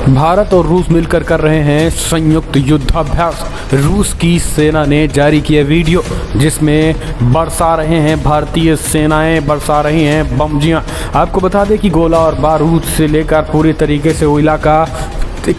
भारत और रूस मिलकर कर रहे हैं संयुक्त युद्धाभ्यास। रूस की सेना ने जारी किया वीडियो जिसमें बरसा रहे हैं भारतीय सेनाएं, बरसा रही हैं बमजियां। आपको बता दें कि गोला और बारूद से लेकर पूरी तरीके से वो इलाका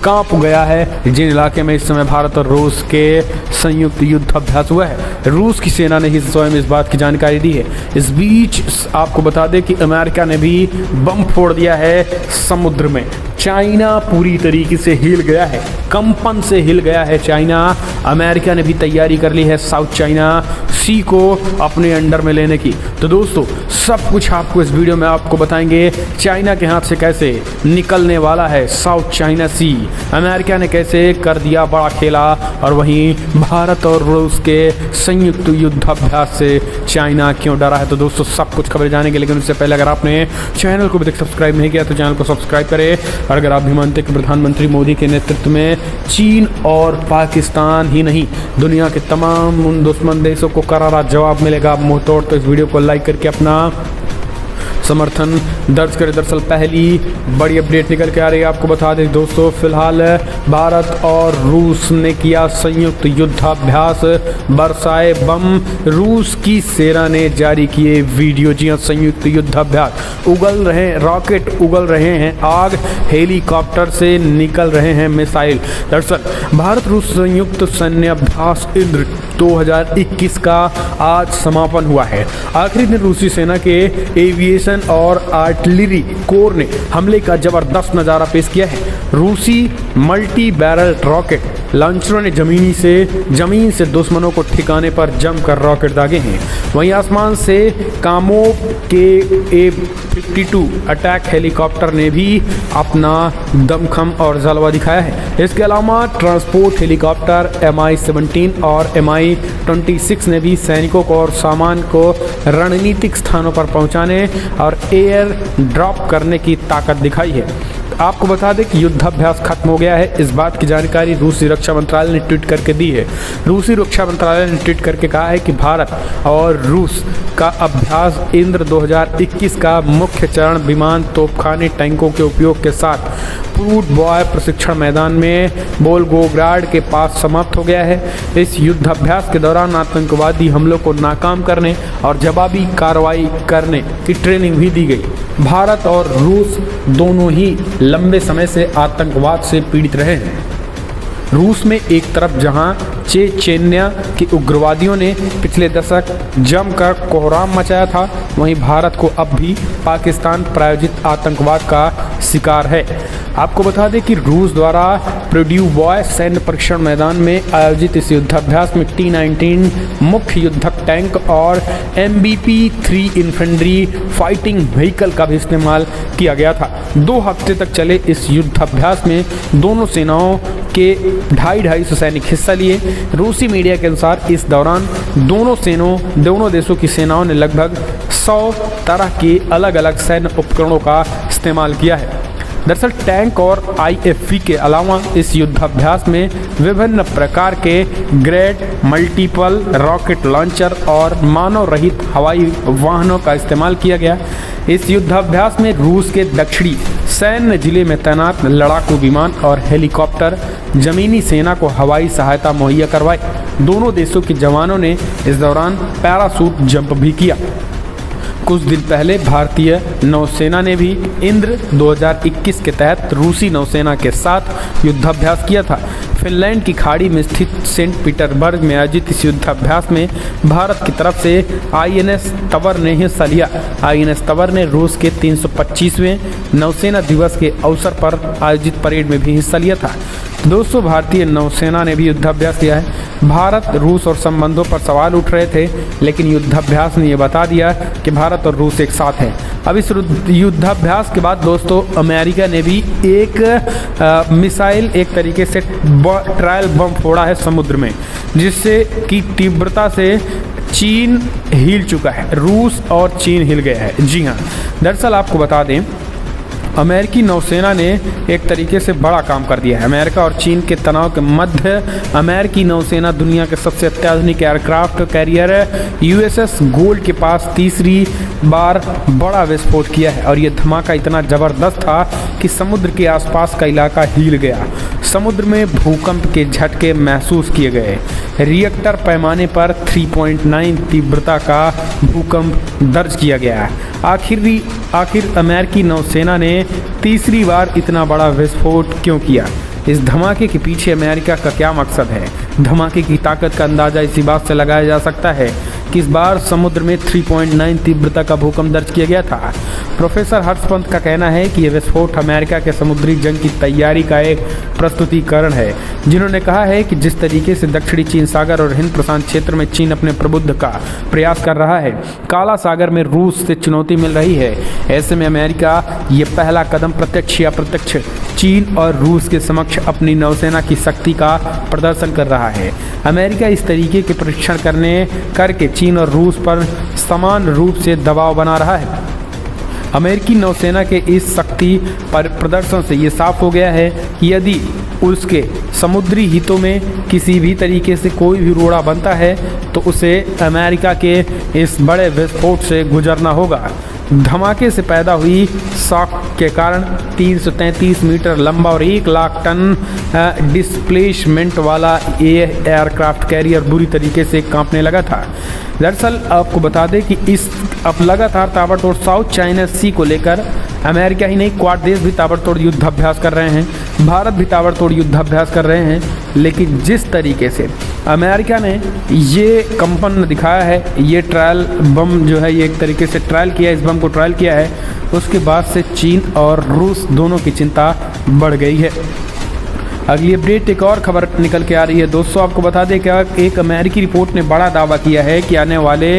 कांप गया है जिन इलाके में इस समय भारत और रूस के संयुक्त युद्ध अभ्यास हुआ है। रूस की सेना ने ही स्वयं इस बात की जानकारी दी है। इस बीच आपको बता दें कि अमेरिका ने भी बम फोड़ दिया है समुद्र में। चाइना पूरी तरीके से हिल गया है, कंपन से हिल गया है चाइना। अमेरिका ने भी तैयारी कर ली है साउथ चाइना सी को अपने अंडर में लेने की। तो दोस्तों सब कुछ आपको इस वीडियो में आपको बताएंगे। चाइना के हाथ से कैसे निकलने वाला है साउथ चाइना सी, अमेरिका ने कैसे कर दिया बड़ा खेला, और वहीं भारत और रूस के संयुक्त युद्धाभ्यास से चाइना क्यों डरा है। तो दोस्तों सब कुछ खबर जानेंगे, लेकिन उससे पहले अगर आपने चैनल को अभी तक सब्सक्राइब नहीं किया तो चैनल को सब्सक्राइब करें। और अगर आप भी मानते हैं कि प्रधानमंत्री मोदी के नेतृत्व में चीन और पाकिस्तान ही नहीं दुनिया के तमाम उन दुश्मन देशों को करारा जवाब मिलेगा मुंह तोड़, तो इस वीडियो को लाइक करके अपना समर्थन दर्ज करें। दरअसल पहली बड़ी अपडेट निकल के आ रही है। आपको बता दें दोस्तों, फिलहाल भारत और रूस ने किया संयुक्त युद्धाभ्यास, बरसाए बम। रूस की सेना ने जारी किए वीडियो। जी हाँ, संयुक्त युद्धाभ्यास। उगल रहे रॉकेट, उगल रहे हैं आग, हेलीकॉप्टर से निकल रहे हैं मिसाइल। दरअसल भारत रूस संयुक्त सैन्य अभ्यास इंद्र 2021 का आज समापन हुआ है। आखिरी दिन रूसी सेना के एविएशन और आर्टिलरी कोर ने हमले का जबरदस्त नजारा पेश किया है। रूसी मल्टी बैरल रॉकेट लॉन्चरों ने जमीन से दुश्मनों को ठिकाने पर जमकर रॉकेट दागे हैं। वहीं आसमान से कामोव के A-52 अटैक हेलीकॉप्टर ने भी अपना दमखम और जलवा दिखाया है। इसके अलावा ट्रांसपोर्ट हेलीकॉप्टर Mi-17 और Mi-26 ने भी सैनिकों को और सामान को रणनीतिक स्थानों पर पहुंचाने और एयर ड्रॉप करने की ताकत दिखाई है। आपको बता दें कि युद्धाभ्यास खत्म हो गया है। इस बात की जानकारी रूसी रक्षा मंत्रालय ने ट्वीट करके दी है। रूसी रक्षा मंत्रालय ने ट्वीट करके कहा है कि भारत और रूस का अभ्यास इंद्र 2021 का मुख्य चरण विमान, तोपखाने, टैंकों के उपयोग के साथ फ्रूट बॉय प्रशिक्षण मैदान में वोल्गोग्राड के पास समाप्त हो गया है। इस युद्धाभ्यास के दौरान आतंकवादी हमलों को नाकाम करने और जवाबी कार्रवाई करने की ट्रेनिंग भी दी गई। भारत और रूस दोनों ही लंबे समय से आतंकवाद से पीड़ित रहे हैं। रूस में एक तरफ जहां चेचेन्या के उग्रवादियों ने पिछले दशक जमकर कोहराम मचाया था, वहीं भारत को अब भी पाकिस्तान प्रायोजित आतंकवाद का शिकार है। आपको बता दें कि रूस द्वारा प्रोड्यू बॉय सैन्य परीक्षण मैदान में आयोजित इस युद्धाभ्यास में T-19 मुख्य युद्धक टैंक और MBP-3 इन्फेंट्री फाइटिंग व्हीकल का भी इस्तेमाल किया गया था। 2 हफ्ते तक चले इस युद्धाभ्यास में दोनों सेनाओं के 250 सैनिक हिस्सा लिए। रूसी मीडिया के अनुसार इस दौरान दोनों देशों की सेनाओं ने लगभग 100 तरह के अलग अलग सैन्य उपकरणों का इस्तेमाल किया है। दरअसल टैंक और IFV के अलावा इस युद्धाभ्यास में विभिन्न प्रकार के ग्रेड मल्टीपल रॉकेट लॉन्चर और मानव रहित हवाई वाहनों का इस्तेमाल किया गया। इस युद्धाभ्यास में रूस के दक्षिणी सैन्य जिले में तैनात लड़ाकू विमान और हेलीकॉप्टर जमीनी सेना को हवाई सहायता मुहैया करवाई। दोनों देशों के जवानों ने इस दौरान पैराशूट जंप भी किया। कुछ दिन पहले भारतीय नौसेना ने भी इंद्र 2021 के तहत रूसी नौसेना के साथ युद्धाभ्यास किया था। फिनलैंड की खाड़ी में स्थित सेंट पीटर्सबर्ग में आयोजित इस युद्धाभ्यास में भारत की तरफ से INS तवर ने हिस्सा लिया। INS तवर ने रूस के 325वें नौसेना दिवस के अवसर पर आयोजित परेड में भी हिस्सा लिया था। दोस्तों भारतीय नौसेना ने भी युद्धाभ्यास किया है। भारत रूस और संबंधों पर सवाल उठ रहे थे, लेकिन युद्धाभ्यास ने यह बता दिया कि भारत और रूस एक साथ हैं। अब इस युद्धाभ्यास के बाद दोस्तों अमेरिका ने भी एक मिसाइल, एक तरीके से ट्रायल बम फोड़ा है समुद्र में, जिससे कि तीव्रता से चीन हिल चुका है। रूस और चीन हिल गया है। जी हाँ, दरअसल आपको बता दें अमेरिकी नौसेना ने एक तरीके से बड़ा काम कर दिया है। अमेरिका और चीन के तनाव के मध्य अमेरिकी नौसेना दुनिया के सबसे अत्याधुनिक एयरक्राफ्ट कैरियर यूएसएस गोल्ड के पास तीसरी बार बड़ा विस्फोट किया है और ये धमाका इतना ज़बरदस्त था कि समुद्र के आसपास का इलाका हिल गया। समुद्र में भूकंप के झटके महसूस किए गए। रिएक्टर पैमाने पर 3.9 तीव्रता का भूकंप दर्ज किया गया है। आखिर अमेरिकी नौसेना ने तीसरी बार इतना बड़ा विस्फोट क्यों किया? इस धमाके के पीछे अमेरिका का क्या मकसद है? धमाके की ताकत का अंदाज़ा इसी बात से लगाया जा सकता है कि इस बार समुद्र में 3.9 तीव्रता का भूकंप दर्ज किया गया था। प्रोफेसर हर्षपंत का कहना है कि यह विस्फोट अमेरिका के समुद्री जंग की तैयारी का एक प्रस्तुतिकरण है। जिन्होंने कहा है कि जिस तरीके से दक्षिणी चीन सागर और हिंद प्रशांत क्षेत्र में चीन अपने प्रभुत्व का प्रयास कर रहा है, काला सागर में रूस से चुनौती मिल रही है। ऐसे में अमेरिका ये पहला कदम प्रत्यक्ष या अप्रत्यक्ष चीन और रूस के समक्ष अपनी नौसेना की शक्ति का प्रदर्शन कर रहा है। अमेरिका इस तरीके के परीक्षण करके चीन और रूस पर समान रूप से दबाव बना रहा है। अमेरिकी नौसेना के इस शक्ति पर प्रदर्शन से ये साफ हो गया है कि यदि उसके समुद्री हितों में किसी भी तरीके से कोई भी रोड़ा बनता है तो उसे अमेरिका के इस बड़े विस्फोट से गुजरना होगा। धमाके से पैदा हुई शॉक के कारण 333 मीटर लंबा और 1 लाख टन डिस्प्लेसमेंट वाला ये एयरक्राफ्ट कैरियर बुरी तरीके से कांपने लगा था। दरअसल आपको बता दें कि इस अब लगातार ताबड़तोड़ साउथ चाइना सी को लेकर अमेरिका ही नहीं, क्वाड देश भी ताबड़तोड़ युद्धाभ्यास कर रहे हैं, भारत भी ताबड़तोड़ युद्धाभ्यास कर रहे हैं। लेकिन जिस तरीके से अमेरिका ने ये कंपन दिखाया है, ये ट्रायल बम जो है, ये एक तरीके से ट्रायल किया, इस बम को ट्रायल किया है, उसके बाद से चीन और रूस दोनों की चिंता बढ़ गई है। अगली अपडेट एक और खबर निकल के आ रही है दोस्तों। आपको बता दें कि एक अमेरिकी रिपोर्ट ने बड़ा दावा किया है कि आने वाले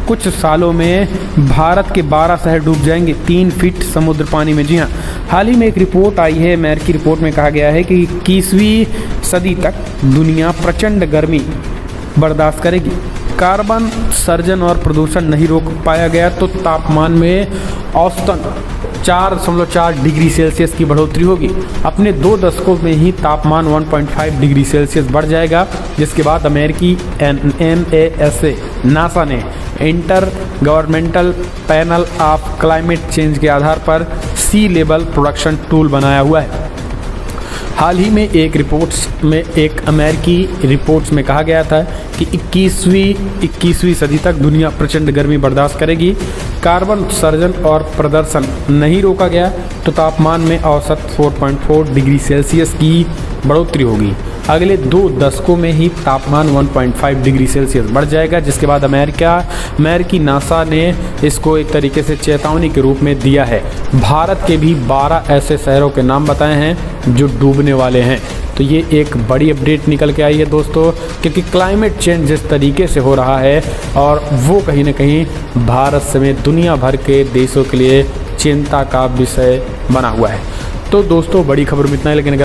कुछ सालों में भारत के 12 शहर डूब जाएंगे 3 फीट समुद्र पानी में। जी हाँ, हाल ही में एक रिपोर्ट आई है। अमेरिकी रिपोर्ट में कहा गया है कि 21वीं सदी तक दुनिया प्रचंड गर्मी बर्दाश्त करेगी। कार्बन उत्सर्जन और प्रदूषण नहीं रोक पाया गया तो तापमान में औसतन 4.4 डिग्री सेल्सियस की बढ़ोतरी होगी। अपने 2 दशकों में ही तापमान 1.5 डिग्री सेल्सियस बढ़ जाएगा, जिसके बाद अमेरिकी NASA नासा ने inter governmental panel of climate change के आधार पर सी लेवल प्रोडक्शन टूल बनाया हुआ है। हाल ही में एक अमेरिकी रिपोर्ट्स में कहा गया था कि 21वीं सदी तक दुनिया प्रचंड गर्मी बर्दाश्त करेगी। कार्बन उत्सर्जन और प्रदर्शन नहीं रोका गया तो तापमान में औसत 4.4 डिग्री सेल्सियस की बढ़ोतरी होगी। अगले 2 दशकों में ही तापमान 1.5 डिग्री सेल्सियस बढ़ जाएगा, जिसके बाद अमेरिकी नासा ने इसको एक तरीके से चेतावनी के रूप में दिया है। भारत के भी 12 ऐसे शहरों के नाम बताए हैं जो डूबने वाले हैं। तो ये एक बड़ी अपडेट निकल के आई है दोस्तों, क्योंकि क्लाइमेट चेंज जिस तरीके से हो रहा है और वो कहीं ना कहीं भारत समेत दुनिया भर के देशों के लिए चिंता का विषय बना हुआ है। तो दोस्तों बड़ी खबर में इतना ही, लेकिन